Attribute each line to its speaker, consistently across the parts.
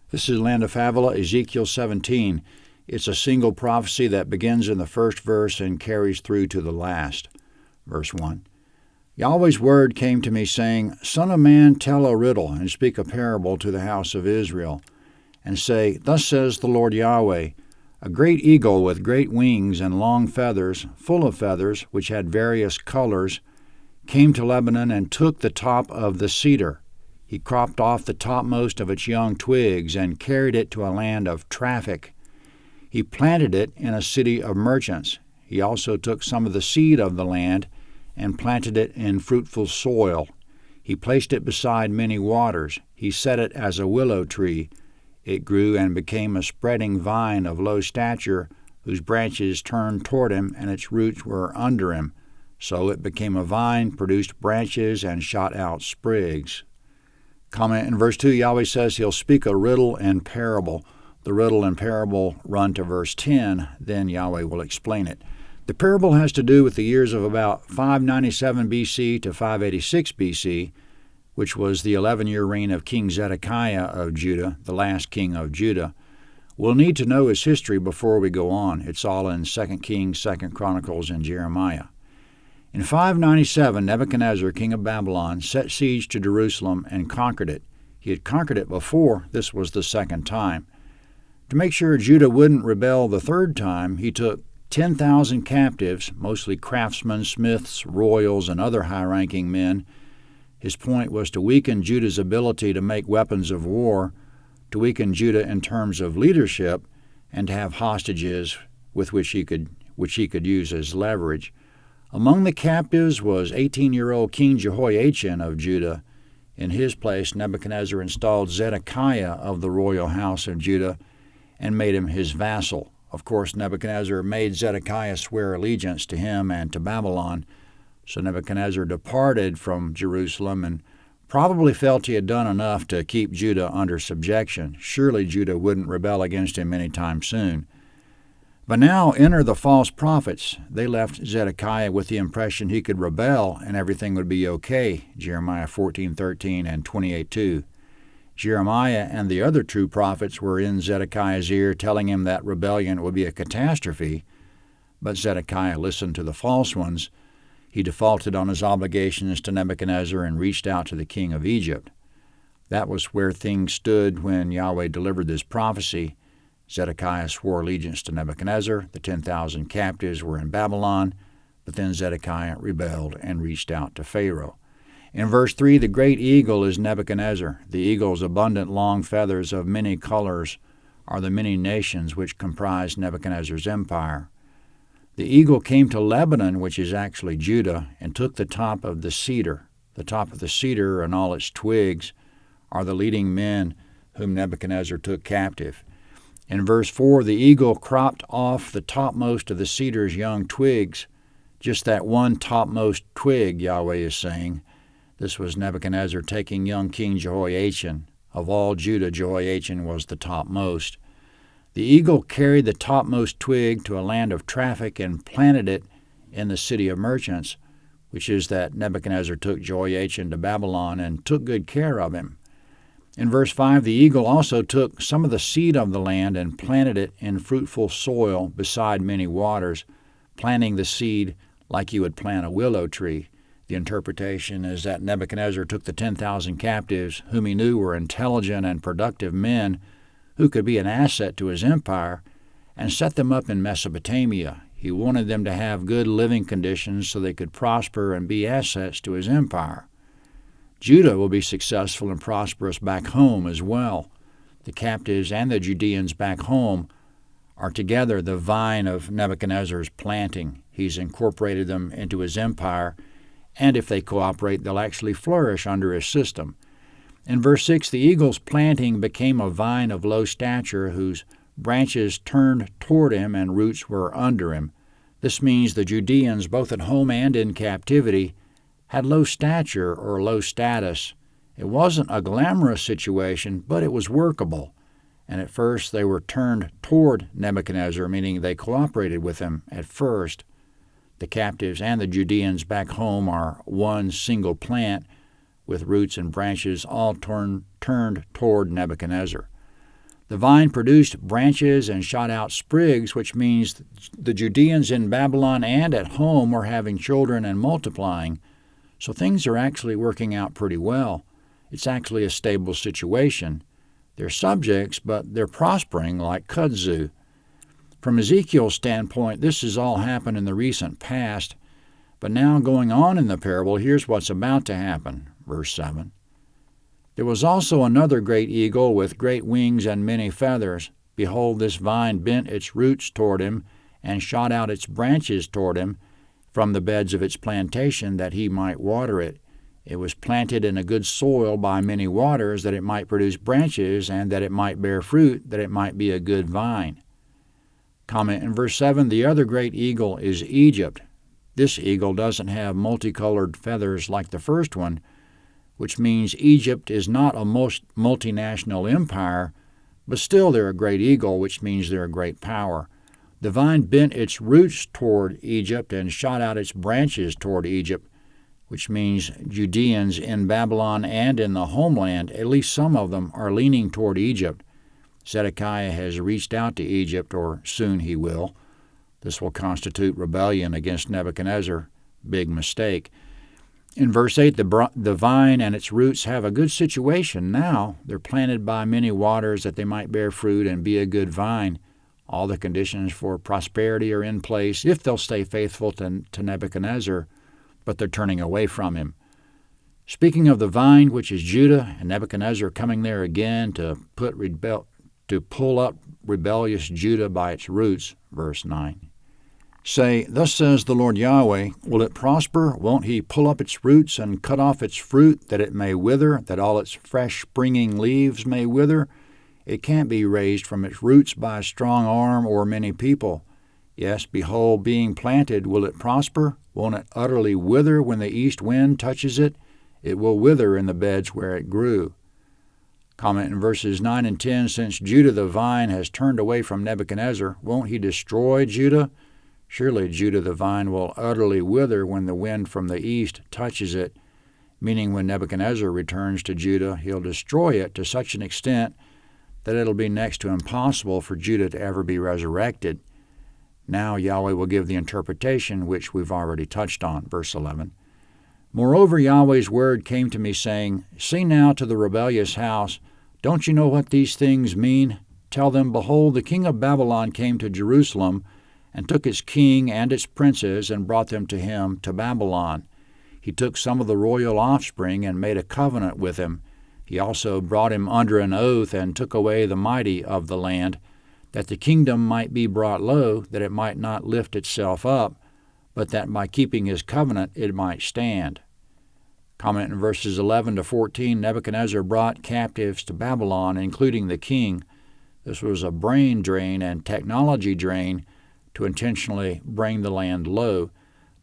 Speaker 1: This is Land of Havilah, Ezekiel 17. It's a single prophecy that begins in the first verse and carries through to the last. Verse 1. Yahweh's word came to me, saying, Son of man, tell a riddle, and speak a parable to the house of Israel, and say, Thus says the Lord Yahweh, a great eagle with great wings and long feathers, full of feathers, which had various colors, came to Lebanon and took the top of the cedar. He cropped off the topmost of its young twigs and carried it to a land of traffic. He planted it in a city of merchants. He also took some of the seed of the land and planted it in fruitful soil. He placed it beside many waters. He set it as a willow tree. It grew and became a spreading vine of low stature, whose branches turned toward him, and its roots were under him. So it became a vine, produced branches, and shot out sprigs. Comment in verse 2, Yahweh says he'll speak a riddle and parable. The riddle and parable run to verse 10, then Yahweh will explain it. The parable has to do with the years of about 597 BC to 586 BC, which was the 11-year reign of King Zedekiah of Judah, the last king of Judah. We'll need to know his history before we go on. It's all in 2 Kings, 2 Chronicles, and Jeremiah. In 597, Nebuchadnezzar, king of Babylon, set siege to Jerusalem and conquered it. He had conquered it before. This was the second time. To make sure Judah wouldn't rebel the third time, he took 10,000 captives, mostly craftsmen, smiths, royals, and other high-ranking men. His point was to weaken Judah's ability to make weapons of war, to weaken Judah in terms of leadership, and to have hostages with which he could use as leverage. Among the captives was 18-year-old King Jehoiachin of Judah. In his place, Nebuchadnezzar installed Zedekiah of the royal house of Judah and made him his vassal. Of course, Nebuchadnezzar made Zedekiah swear allegiance to him and to Babylon, so Nebuchadnezzar departed from Jerusalem and probably felt he had done enough to keep Judah under subjection. Surely Judah wouldn't rebel against him any time soon. But now enter the false prophets. They left Zedekiah with the impression he could rebel and everything would be okay, Jeremiah 14:13 and 28:2. Jeremiah and the other true prophets were in Zedekiah's ear, telling him that rebellion would be a catastrophe, but Zedekiah listened to the false ones. He defaulted on his obligations to Nebuchadnezzar and reached out to the king of Egypt. That was where things stood when Yahweh delivered this prophecy. Zedekiah swore allegiance to Nebuchadnezzar. The 10,000 captives were in Babylon, but then Zedekiah rebelled and reached out to Pharaoh. In verse 3, the great eagle is Nebuchadnezzar. The eagle's abundant long feathers of many colors are the many nations which comprise Nebuchadnezzar's empire. The eagle came to Lebanon, which is actually Judah, and took the top of the cedar. The top of the cedar and all its twigs are the leading men whom Nebuchadnezzar took captive. In verse 4, the eagle cropped off the topmost of the cedar's young twigs, just that one topmost twig, Yahweh is saying. This was Nebuchadnezzar taking young King Jehoiachin. Of all Judah, Jehoiachin was the topmost. The eagle carried the topmost twig to a land of traffic and planted it in the city of merchants, which is that Nebuchadnezzar took Jehoiachin to Babylon and took good care of him. In verse 5, the eagle also took some of the seed of the land and planted it in fruitful soil beside many waters, planting the seed like you would plant a willow tree. The interpretation is that Nebuchadnezzar took the 10,000 captives, whom he knew were intelligent and productive men who could be an asset to his empire, and set them up in Mesopotamia. He wanted them to have good living conditions so they could prosper and be assets to his empire. Judah will be successful and prosperous back home as well. The captives and the Judeans back home are together the vine of Nebuchadnezzar's planting. He's incorporated them into his empire, and if they cooperate, they'll actually flourish under his system. In verse 6, the eagle's planting became a vine of low stature whose branches turned toward him and roots were under him. This means the Judeans, both at home and in captivity, had low stature or low status. It wasn't a glamorous situation, but it was workable. And at first they were turned toward Nebuchadnezzar, meaning they cooperated with him at first. The captives and the Judeans back home are one single plant with roots and branches all turned toward Nebuchadnezzar. The vine produced branches and shot out sprigs, which means the Judeans in Babylon and at home were having children and multiplying. So things are actually working out pretty well. It's actually a stable situation. They're subjects, but they're prospering like kudzu. From Ezekiel's standpoint, this has all happened in the recent past, but now going on in the parable, here's what's about to happen. Verse 7. There was also another great eagle with great wings and many feathers. Behold, this vine bent its roots toward him and shot out its branches toward him from the beds of its plantation, that he might water it. It was planted in a good soil by many waters, that it might produce branches, and that it might bear fruit, that it might be a good vine. Comment in verse 7, the other great eagle is Egypt. This eagle doesn't have multicolored feathers like the first one, which means Egypt is not a multinational empire, but still they're a great eagle, which means they're a great power. The vine bent its roots toward Egypt and shot out its branches toward Egypt, which means Judeans in Babylon and in the homeland, at least some of them, are leaning toward Egypt. Zedekiah has reached out to Egypt, or soon he will. This will constitute rebellion against Nebuchadnezzar. Big mistake. In verse 8, the vine and its roots have a good situation now. They're planted by many waters that they might bear fruit and be a good vine. All the conditions for prosperity are in place if they'll stay faithful to Nebuchadnezzar, but they're turning away from him. Speaking of the vine, which is Judah, and Nebuchadnezzar coming there again to pull up rebellious Judah by its roots, verse 9. Say, thus says the Lord Yahweh, will it prosper? Won't he pull up its roots and cut off its fruit, that it may wither, that all its fresh springing leaves may wither? It can't be raised from its roots by a strong arm or many people. Yes, behold, being planted, will it prosper? Won't it utterly wither when the east wind touches it? It will wither in the beds where it grew. Comment in verses 9 and 10, since Judah the vine has turned away from Nebuchadnezzar, won't he destroy Judah? Surely Judah the vine will utterly wither when the wind from the east touches it, meaning when Nebuchadnezzar returns to Judah, he'll destroy it to such an extent that it'll be next to impossible for Judah to ever be resurrected. Now Yahweh will give the interpretation which we've already touched on, verse 11. Moreover, Yahweh's word came to me, saying, see now to the rebellious house, don't you know what these things mean? Tell them, behold, the king of Babylon came to Jerusalem, and took its king and its princes, and brought them to him to Babylon. He took some of the royal offspring, and made a covenant with him. He also brought him under an oath, and took away the mighty of the land, that the kingdom might be brought low, that it might not lift itself up, but that by keeping his covenant it might stand. Comment in verses 11 to 14, Nebuchadnezzar brought captives to Babylon, including the king. This was a brain drain and technology drain to intentionally bring the land low.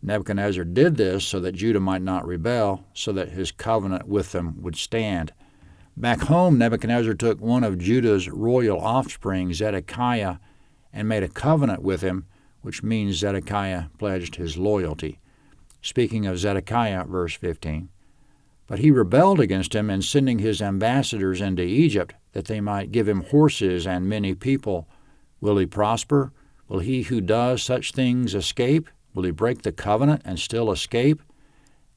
Speaker 1: Nebuchadnezzar did this so that Judah might not rebel, so that his covenant with them would stand. Back home, Nebuchadnezzar took one of Judah's royal offspring, Zedekiah, and made a covenant with him, which means Zedekiah pledged his loyalty. Speaking of Zedekiah, verse 15, but he rebelled against him in sending his ambassadors into Egypt, that they might give him horses and many people. Will he prosper? Will he who does such things escape? Will he break the covenant and still escape?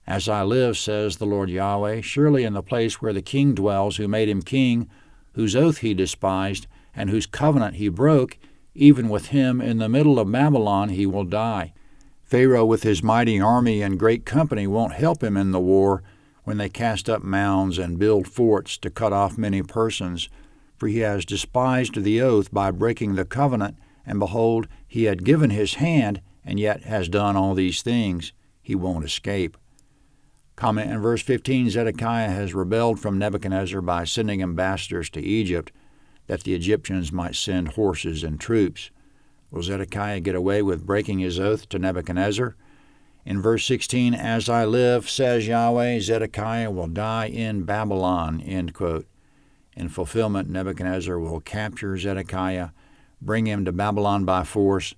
Speaker 1: As I live, says the Lord Yahweh, surely in the place where the king dwells who made him king, whose oath he despised, and whose covenant he broke, even with him in the middle of Babylon he will die. Pharaoh with his mighty army and great company won't help him in the war when they cast up mounds and build forts to cut off many persons, for he has despised the oath by breaking the covenant, and behold, he had given his hand, and yet has done all these things. He won't escape. Comment in verse 15, Zedekiah has rebelled from Nebuchadnezzar by sending ambassadors to Egypt, that the Egyptians might send horses and troops. Will Zedekiah get away with breaking his oath to Nebuchadnezzar? In verse 16, as I live, says Yahweh, Zedekiah will die in Babylon, end quote. In fulfillment, Nebuchadnezzar will capture Zedekiah, bring him to Babylon by force,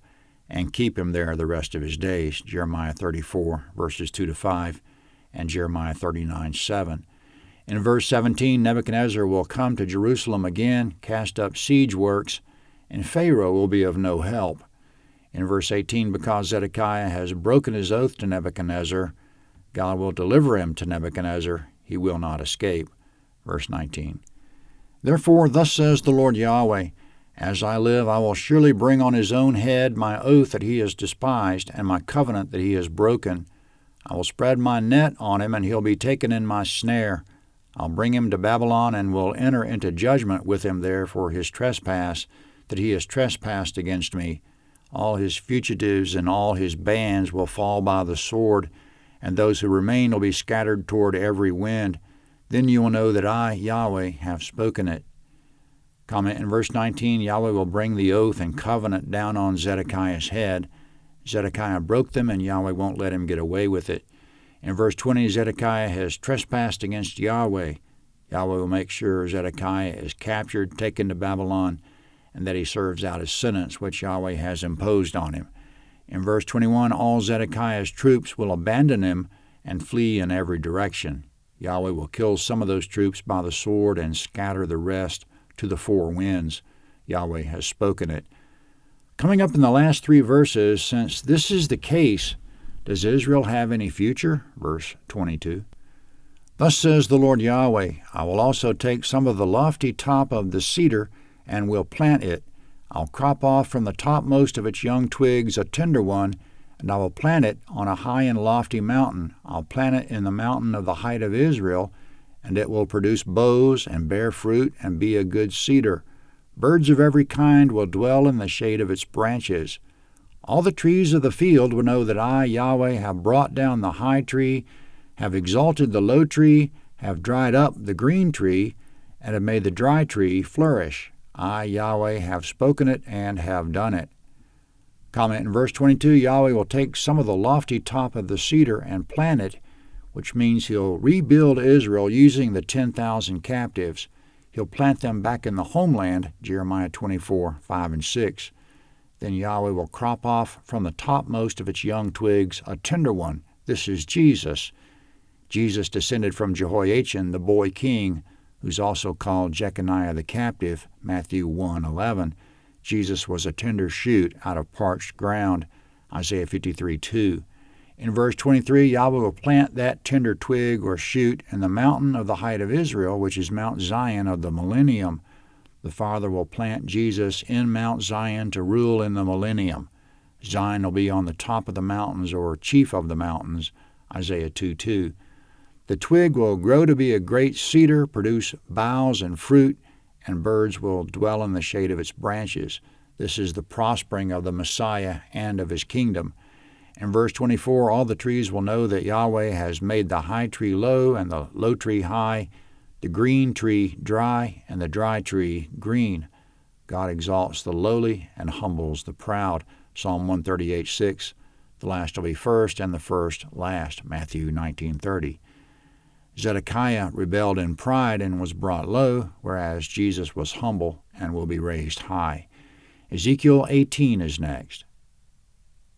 Speaker 1: and keep him there the rest of his days, Jeremiah 34, verses 2 to 5, and Jeremiah 39, 7. In verse 17, Nebuchadnezzar will come to Jerusalem again, cast up siege works, and Pharaoh will be of no help. In verse 18, because Zedekiah has broken his oath to Nebuchadnezzar, God will deliver him to Nebuchadnezzar. He will not escape. Verse 19, therefore, thus says the Lord Yahweh, as I live, I will surely bring on his own head my oath that he has despised, and my covenant that he has broken. I will spread my net on him, and he'll be taken in my snare. I'll bring him to Babylon, and will enter into judgment with him there for his trespass, that he has trespassed against me. All his fugitives and all his bands will fall by the sword, and those who remain will be scattered toward every wind. Then you will know that I, Yahweh, have spoken it. Comment in verse 19, Yahweh will bring the oath and covenant down on Zedekiah's head. Zedekiah broke them, and Yahweh won't let him get away with it. In verse 20, Zedekiah has trespassed against Yahweh. Yahweh will make sure Zedekiah is captured, taken to Babylon, and that he serves out his sentence, which Yahweh has imposed on him. In verse 21, all Zedekiah's troops will abandon him and flee in every direction. Yahweh will kill some of those troops by the sword and scatter the rest to the four winds. Yahweh has spoken it. Coming up in the last three verses, since this is the case, does Israel have any future? Verse 22. Thus says the Lord Yahweh, I will also take some of the lofty top of the cedar and will plant it. I'll crop off from the topmost of its young twigs a tender one, and I will plant it on a high and lofty mountain. I'll plant it in the mountain of the height of Israel, and it will produce boughs and bear fruit and be a good cedar. Birds of every kind will dwell in the shade of its branches. All the trees of the field will know that I, Yahweh, have brought down the high tree, have exalted the low tree, have dried up the green tree, and have made the dry tree flourish. I, Yahweh, have spoken it and have done it. Comment in verse 22, Yahweh will take some of the lofty top of the cedar and plant it, which means he'll rebuild Israel using the 10,000 captives. He'll plant them back in the homeland, Jeremiah 24, 5 and 6. Then Yahweh will crop off from the topmost of its young twigs a tender one. This is Jesus. Jesus descended from Jehoiachin, the boy king, who's also called Jeconiah the captive, Matthew 1:11. Jesus was a tender shoot out of parched ground, Isaiah 53:2. In verse 23, Yahweh will plant that tender twig or shoot in the mountain of the height of Israel, which is Mount Zion of the millennium. The Father will plant Jesus in Mount Zion to rule in the millennium. Zion will be on the top of the mountains or chief of the mountains, Isaiah 2:2. The twig will grow to be a great cedar, produce boughs and fruit, and birds will dwell in the shade of its branches. This is the prospering of the Messiah and of his kingdom. In verse 24, all the trees will know that Yahweh has made the high tree low and the low tree high, the green tree dry and the dry tree green. God exalts the lowly and humbles the proud. Psalm 138:6. The last will be first and the first last. Matthew 19:30. Zedekiah rebelled in pride and was brought low, whereas Jesus was humble and will be raised high. Ezekiel 18 is next.